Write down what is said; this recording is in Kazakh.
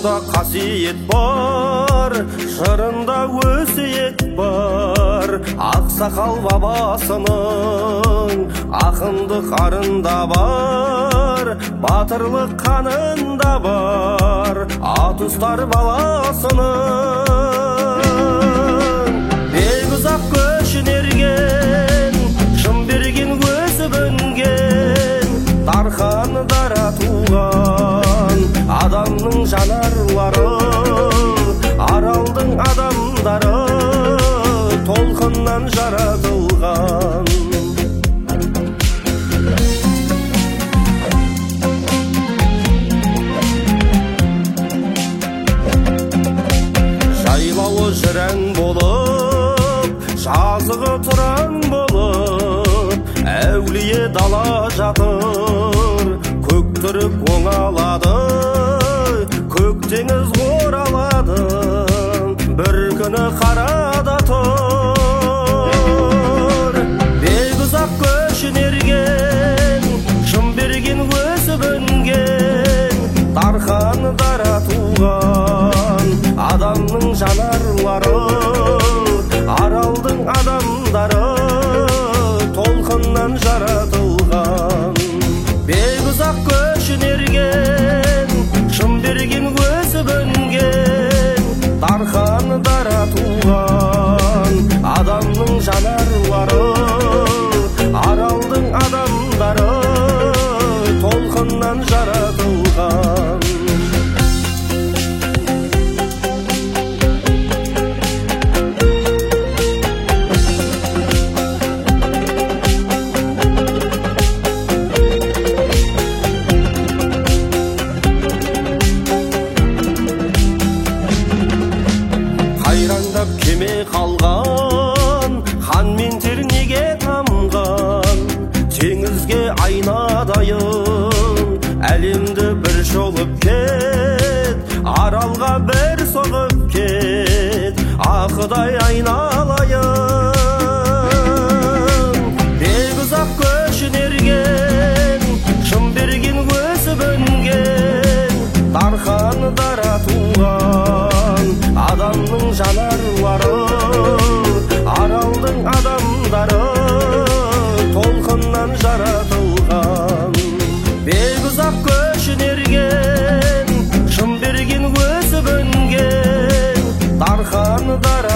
Жырында қасиет бар, жырында өсиет бар. Ақсақал бабасының ақындық арында бар, батырлық қанында бар, атұстар баласының. Бекұзақ көшін ерген, шын берген өсіп өнген, Дархан дара туған адамның жанарлары, аралдың адамдары толқыннан жаратылған. Жайлауы жырәң болып, жазығы тұраң болып, әулие дала жатыр, көк түрік оңалады, көк теңіз оралады, бір күні қарада тұр. Бекұзақ көшін ерген, шын берген өсіп өнген, Дархан дара туған адамның жанарлары, аралдың адамдары толқыннан жаратылған. Бекұзақ көшін ерген, шын берген өсіп өнген, Дархан дара туған адамның жанарлары, аралдың адамдары толқыннан жаратылған. Қайраңдап кеме қалған, хан мен тер неге тамған, теңізге айнадайын, әлемді бір шолып кет, аралға бір соғып кет, ақыдай айналайын. Бекұзақ көшін ерген, шын берген өсіп өнген, Дархан дара туған адамның жанарлары, аралдың адамдары толқыннан жаратылған. Бекұзақ көшін ерген, шын берген өсіп өнген, Дархан дара